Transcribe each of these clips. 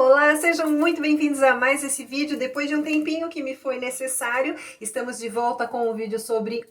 Olá, sejam muito bem-vindos a mais esse vídeo. Depois de um tempinho que me foi necessário, estamos de volta com um vídeo sobre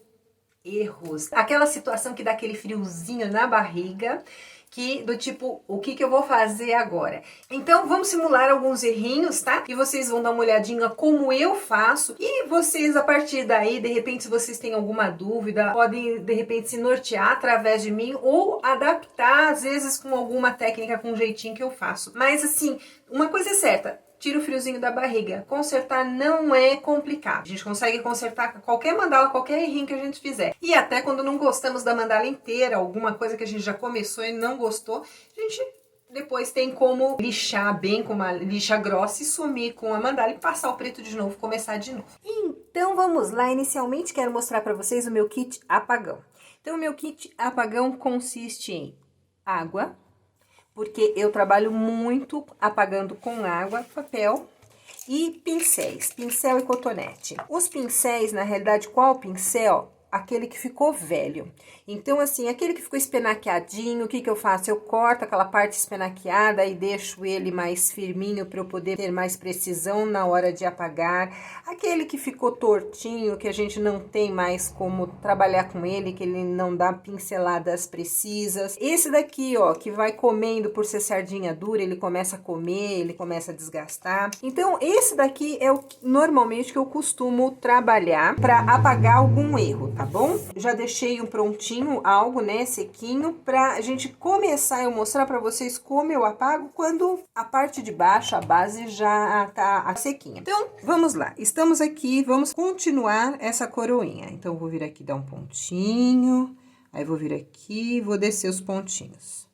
erros. Aquela situação que dá aquele friozinho na barriga, que do tipo, o que eu vou fazer agora? Então vamos simular alguns errinhos, tá? E vocês vão dar uma olhadinha como eu faço. E vocês, a partir daí, de repente, se vocês têm alguma dúvida, podem, de repente, se nortear através de mim ou adaptar, às vezes, com alguma técnica, com um jeitinho que eu faço. Mas, assim, uma coisa é certa. Tira o friozinho da barriga. Consertar não é complicado. A gente consegue consertar qualquer mandala, qualquer errinho que a gente fizer. E até quando não gostamos da mandala inteira, alguma coisa que a gente já começou e não gostou, a gente depois tem como lixar bem com uma lixa grossa e sumir com a mandala e passar o preto de novo, começar de novo. Então vamos lá. Inicialmente quero mostrar para vocês o meu kit apagão. Então o meu kit apagão consiste em água, porque eu trabalho muito apagando com água, papel e pincéis, pincel e cotonete. Os pincéis, na realidade, qual pincel? Aquele que ficou velho. Então, assim, aquele que ficou espenaqueadinho, o que eu faço? Eu corto aquela parte espenaqueada e deixo ele mais firminho para eu poder ter mais precisão na hora de apagar. Aquele que ficou tortinho, que a gente não tem mais como trabalhar com ele, que ele não dá pinceladas precisas. Esse daqui, ó, que vai comendo por ser sardinha dura, ele começa a comer, ele começa a desgastar. Então, esse daqui é o normalmente que eu costumo trabalhar para apagar algum erro, tá bom? Já deixei um prontinho, algo, né, sequinho, pra gente começar a mostrar pra vocês como eu apago quando a parte de baixo, a base, já tá sequinha. Então, vamos lá. Estamos aqui, vamos continuar essa coroinha. Então, eu vou vir aqui dar um pontinho, aí vou vir aqui, vou descer os pontinhos.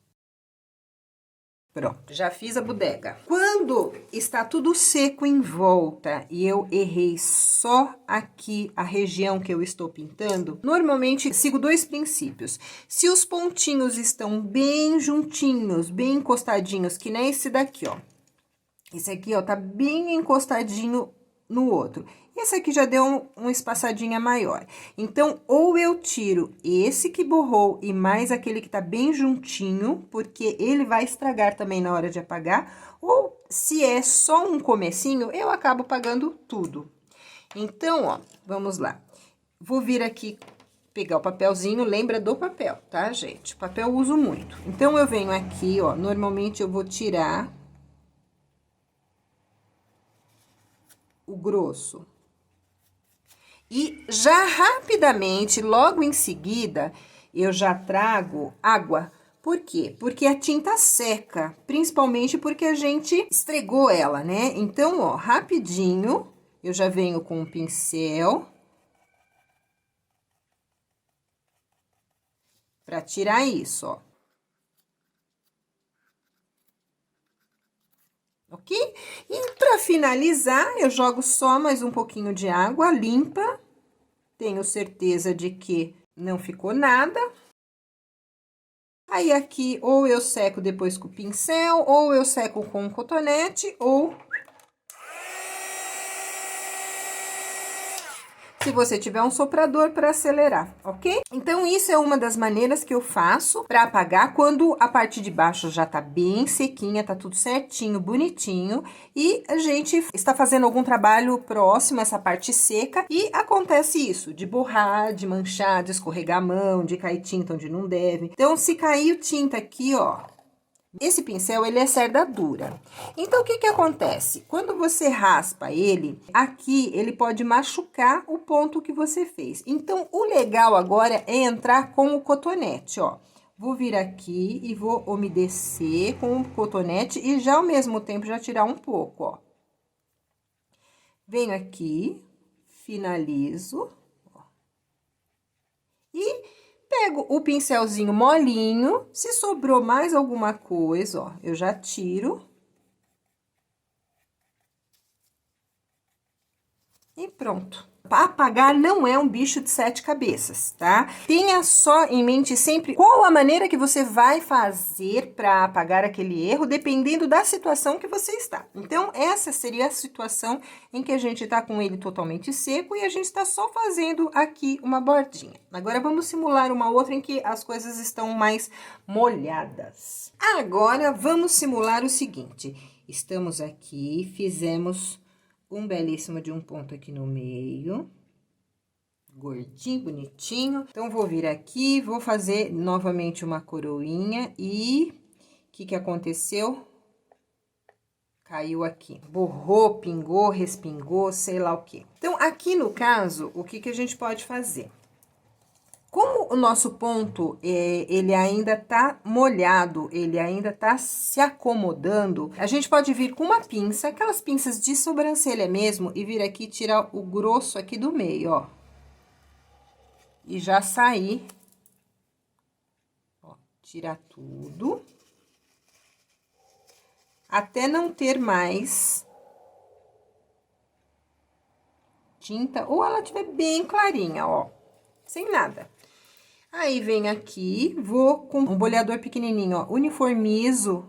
Pronto, já fiz a bodega. Quando está tudo seco em volta e eu errei só aqui a região que eu estou pintando, normalmente sigo dois princípios. Se os pontinhos estão bem juntinhos, bem encostadinhos, que nem esse daqui, ó. Esse aqui, ó, tá bem encostadinho no outro. Esse aqui já deu uma espaçadinha maior. Então, ou eu tiro esse que borrou e mais aquele que tá bem juntinho, porque ele vai estragar também na hora de apagar, ou se é só um comecinho, eu acabo apagando tudo. Então, ó, vamos lá. Vou vir aqui pegar o papelzinho, lembra do papel, tá, gente? O papel eu uso muito. Então, eu venho aqui, ó, normalmente eu vou tirar o grosso. E já rapidamente, logo em seguida, eu já trago água. Por quê? Porque a tinta seca, principalmente porque a gente esfregou ela, né? Então, ó, rapidinho, eu já venho com o pincel para tirar isso, ó. Ok? E para finalizar, eu jogo só mais um pouquinho de água limpa. Tenho certeza de que não ficou nada. Aí, aqui, ou eu seco depois com o pincel, ou eu seco com o cotonete, ou se você tiver um soprador para acelerar, ok? Então, isso é uma das maneiras que eu faço para apagar quando a parte de baixo já tá bem sequinha, tá tudo certinho, bonitinho, e a gente está fazendo algum trabalho próximo a essa parte seca, e acontece isso, de borrar, de manchar, de escorregar a mão, de cair tinta onde não deve. Então, se caiu tinta aqui, ó, esse pincel, ele é cerda dura. Então, o que que acontece? Quando você raspa ele, aqui ele pode machucar o ponto que você fez. Então, o legal agora é entrar com o cotonete, ó. Vou vir aqui e vou umedecer com o cotonete e já ao mesmo tempo já tirar um pouco, ó. Venho aqui, finalizo, ó. E pego o pincelzinho molinho, se sobrou mais alguma coisa, ó, eu já tiro. E pronto. Apagar não é um bicho de 7 cabeças, tá? Tenha só em mente sempre qual a maneira que você vai fazer para apagar aquele erro, dependendo da situação que você está. Então, essa seria a situação em que a gente tá com ele totalmente seco e a gente tá só fazendo aqui uma bordinha. Agora, vamos simular uma outra em que as coisas estão mais molhadas. Agora, vamos simular o seguinte: estamos aqui, fizemos um belíssimo de um ponto aqui no meio. Gordinho, bonitinho. Então, vou vir aqui, vou fazer novamente uma coroinha e... O que que aconteceu? Caiu aqui. Borrou, pingou, respingou, sei lá o que. Então, aqui no caso, o que que a gente pode fazer? Como o nosso ponto, ele ainda tá molhado, ele ainda tá se acomodando, a gente pode vir com uma pinça, aquelas pinças de sobrancelha mesmo, e vir aqui tirar o grosso aqui do meio, ó. E já sair, ó, tirar tudo. Até não ter mais tinta, ou ela tiver bem clarinha, ó, sem nada. Aí, vem aqui, vou com um boleador pequenininho, ó, uniformizo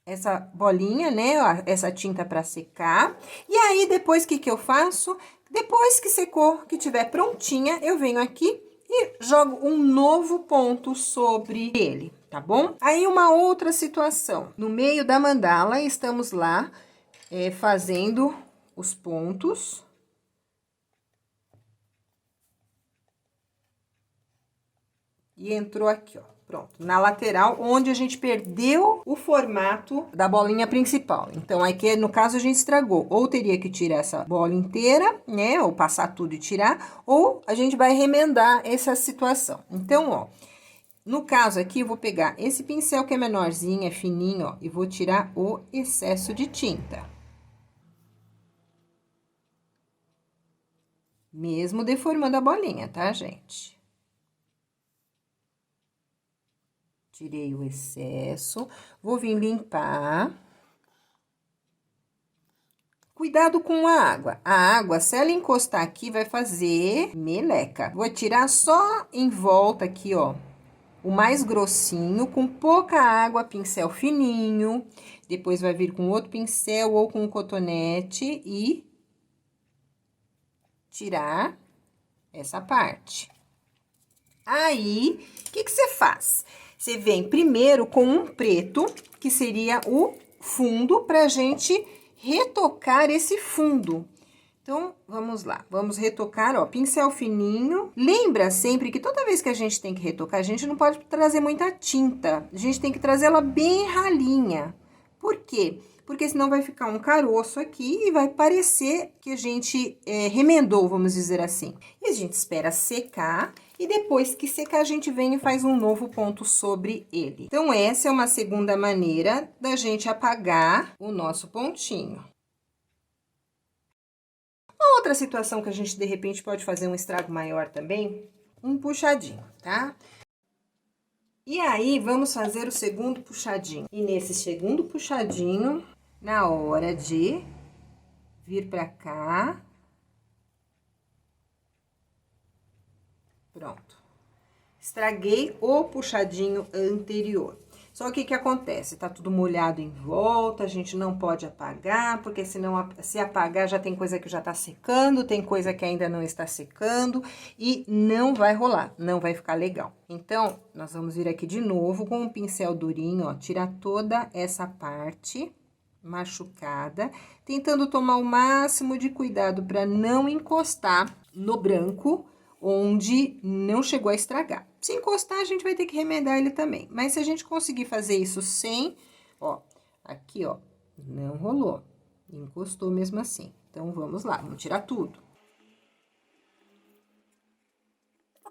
essa bolinha, né, ó, essa tinta pra secar. E aí, depois, o que que eu faço? Depois que secou, que tiver prontinha, eu venho aqui e jogo um novo ponto sobre ele, tá bom? Aí, uma outra situação. No meio da mandala, estamos lá, fazendo os pontos. E entrou aqui, ó, pronto, na lateral, onde a gente perdeu o formato da bolinha principal. Então, aqui, no caso, a gente estragou. Ou teria que tirar essa bola inteira, né, ou passar tudo e tirar, ou a gente vai remendar essa situação. Então, ó, no caso aqui, eu vou pegar esse pincel que é menorzinho, é fininho, ó, e vou tirar o excesso de tinta. Mesmo deformando a bolinha, tá, gente? Tirei o excesso, vou vir limpar. Cuidado com a água. A água, se ela encostar aqui, vai fazer meleca. Vou tirar só em volta aqui, ó, o mais grossinho, com pouca água, pincel fininho. Depois, vai vir com outro pincel ou com um cotonete e tirar essa parte. Aí, o que que você faz? Você vem primeiro com um preto, que seria o fundo, pra gente retocar esse fundo. Então, vamos lá, vamos retocar, ó, pincel fininho. Lembra sempre que toda vez que a gente tem que retocar, a gente não pode trazer muita tinta. A gente tem que trazer ela bem ralinha. Por quê? Porque senão vai ficar um caroço aqui e vai parecer que a gente remendou, vamos dizer assim. E a gente espera secar e depois que secar a gente vem e faz um novo ponto sobre ele. Então, essa é uma segunda maneira da gente apagar o nosso pontinho. Uma outra situação que a gente, de repente, pode fazer um estrago maior também, um puxadinho, tá? E aí, vamos fazer o segundo puxadinho. E nesse segundo puxadinho, na hora de vir pra cá. Pronto. Estraguei o puxadinho anterior. Só que o que acontece? Tá tudo molhado em volta, a gente não pode apagar, porque senão, se apagar, já tem coisa que já tá secando, tem coisa que ainda não está secando, e não vai rolar, não vai ficar legal. Então, nós vamos vir aqui de novo com um pincel durinho, ó, tirar toda essa parte machucada, tentando tomar o máximo de cuidado para não encostar no branco, onde não chegou a estragar. Se encostar, a gente vai ter que remendar ele também. Mas se a gente conseguir fazer isso sem, ó, aqui, ó, não rolou. Encostou mesmo assim. Então, vamos lá, vamos tirar tudo.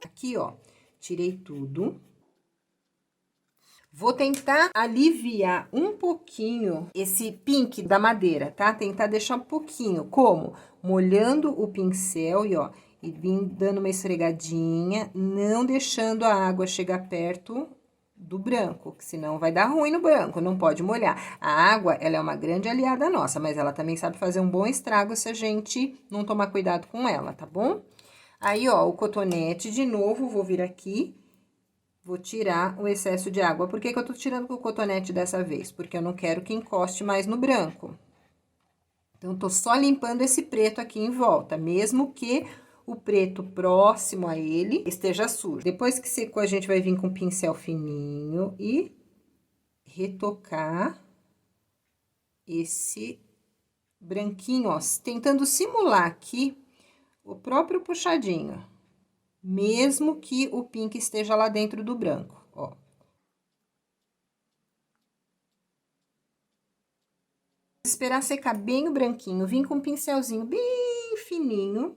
Aqui, ó, tirei tudo. Vou tentar aliviar um pouquinho esse pink da madeira, tá? Tentar deixar um pouquinho, como? Molhando o pincel e, ó, e vim dando uma esfregadinha, não deixando a água chegar perto do branco, que senão vai dar ruim no branco, não pode molhar. A água, ela é uma grande aliada nossa, mas ela também sabe fazer um bom estrago se a gente não tomar cuidado com ela, tá bom? Aí, ó, o cotonete, de novo, vou vir aqui, vou tirar o excesso de água. Por que que eu tô tirando com o cotonete dessa vez? Porque eu não quero que encoste mais no branco. Então, tô só limpando esse preto aqui em volta, mesmo que o preto próximo a ele esteja sujo. Depois que secou, a gente vai vir com o pincel fininho e retocar esse branquinho, ó, tentando simular aqui o próprio puxadinho, mesmo que o pink esteja lá dentro do branco, ó. Esperar secar bem o branquinho, vim com um pincelzinho bem fininho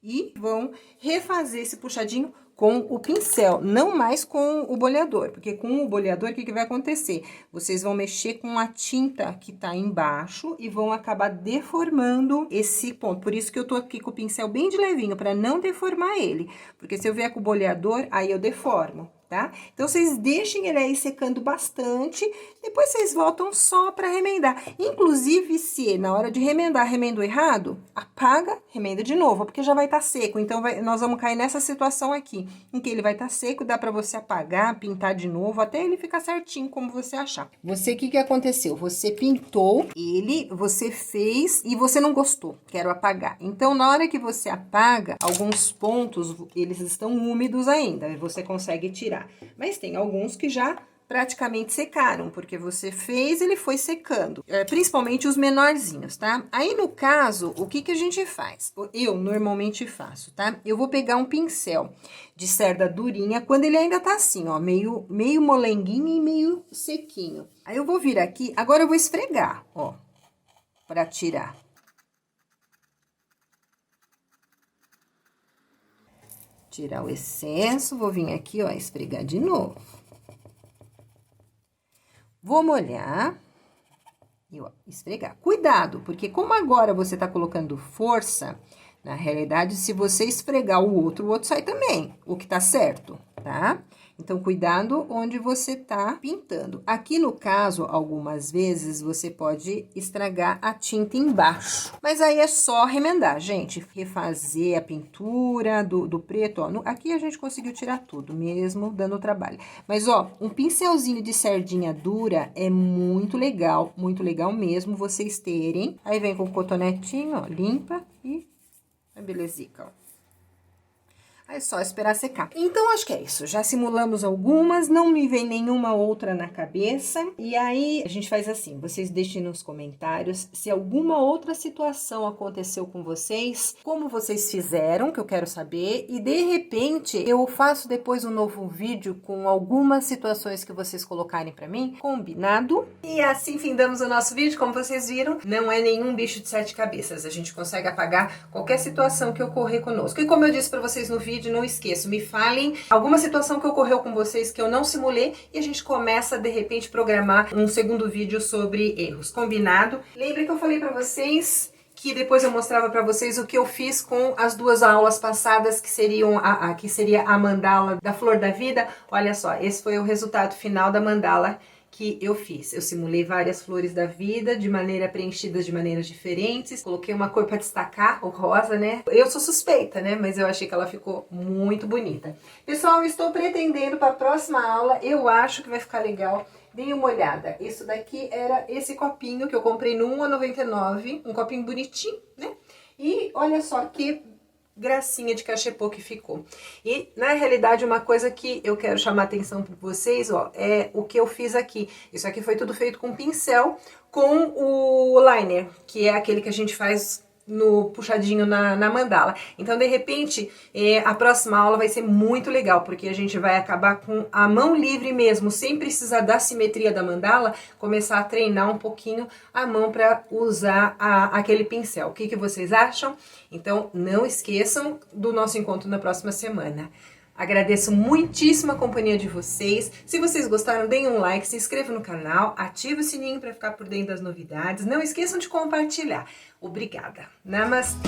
e vão refazer esse puxadinho com o pincel, não mais com o boleador, porque com o boleador, o que vai acontecer? Vocês vão mexer com a tinta que tá embaixo e vão acabar deformando esse ponto. Por isso que eu tô aqui com o pincel bem de levinho, para não deformar ele, porque se eu vier com o boleador, aí eu deformo, tá? Então, vocês deixem ele aí secando bastante, depois vocês voltam só para remendar. Inclusive, se na hora de remendar, remendou errado, apaga, remenda de novo, porque já vai estar seco. Então, nós vamos cair nessa situação aqui, em que ele vai estar seco, dá para você apagar, pintar de novo, até ele ficar certinho como você achar. Você, o que aconteceu? Você pintou ele, você fez e você não gostou, quero apagar. Então, na hora que você apaga, alguns pontos, eles estão úmidos ainda, você consegue tirar. Mas tem alguns que já praticamente secaram, porque você fez, ele foi secando. Principalmente os menorzinhos, tá? Aí, no caso, o que a gente faz? Eu normalmente faço, tá? Eu vou pegar um pincel de cerda durinha, quando ele ainda tá assim, ó, meio molenguinho e meio sequinho. Aí, eu vou vir aqui, agora eu vou esfregar, ó, pra tirar. Tirar o excesso, vou vir aqui, ó, esfregar de novo. Vou molhar e, ó, esfregar. Cuidado, porque como agora você tá colocando força, na realidade, se você esfregar o outro sai também, o que tá certo, tá? Então, cuidado onde você tá pintando. Aqui, no caso, algumas vezes, você pode estragar a tinta embaixo. Mas aí é só remendar, gente. Refazer a pintura do preto, ó. Aqui a gente conseguiu tirar tudo, mesmo dando trabalho. Mas, ó, um pincelzinho de sardinha dura é muito legal mesmo vocês terem. Aí, vem com o cotonetinho, ó, limpa e a belezica, ó. Aí é só esperar secar. Então, acho que é isso. Já simulamos algumas, não me vem nenhuma outra na cabeça. E aí, a gente faz assim, vocês deixem nos comentários se alguma outra situação aconteceu com vocês, como vocês fizeram, que eu quero saber. E, de repente, eu faço depois um novo vídeo com algumas situações que vocês colocarem pra mim, combinado? E assim findamos o nosso vídeo, como vocês viram, não é nenhum bicho de 7 cabeças. A gente consegue apagar qualquer situação que ocorrer conosco. E como eu disse pra vocês no vídeo, não esqueço, me falem alguma situação que ocorreu com vocês que eu não simulei e a gente começa, de repente, programar um segundo vídeo sobre erros, combinado? Lembra que eu falei pra vocês que depois eu mostrava pra vocês o que eu fiz com as duas aulas passadas, que seriam que seria a mandala da Flor da Vida? Olha só, esse foi o resultado final da mandala que eu fiz. Eu simulei várias flores da vida, preenchidas de maneiras diferentes. Coloquei uma cor para destacar, o rosa, né? Eu sou suspeita, né? Mas eu achei que ela ficou muito bonita. Pessoal, eu estou pretendendo para a próxima aula, eu acho que vai ficar legal. Deem uma olhada. Isso daqui era esse copinho que eu comprei no R$1,99. Um copinho bonitinho, né? E olha só que gracinha de cachepô que ficou. E, na realidade, uma coisa que eu quero chamar a atenção para vocês, ó, é o que eu fiz aqui. Isso aqui foi tudo feito com pincel, com o liner, que é aquele que a gente faz no puxadinho na mandala. Então, de repente, a próxima aula vai ser muito legal, porque a gente vai acabar com a mão livre mesmo, sem precisar da simetria da mandala, começar a treinar um pouquinho a mão para usar aquele pincel. O que vocês acham? Então, não esqueçam do nosso encontro na próxima semana. Agradeço muitíssimo a companhia de vocês. Se vocês gostaram, deem um like, se inscrevam no canal, ative o sininho para ficar por dentro das novidades. Não esqueçam de compartilhar. Obrigada. Namastê.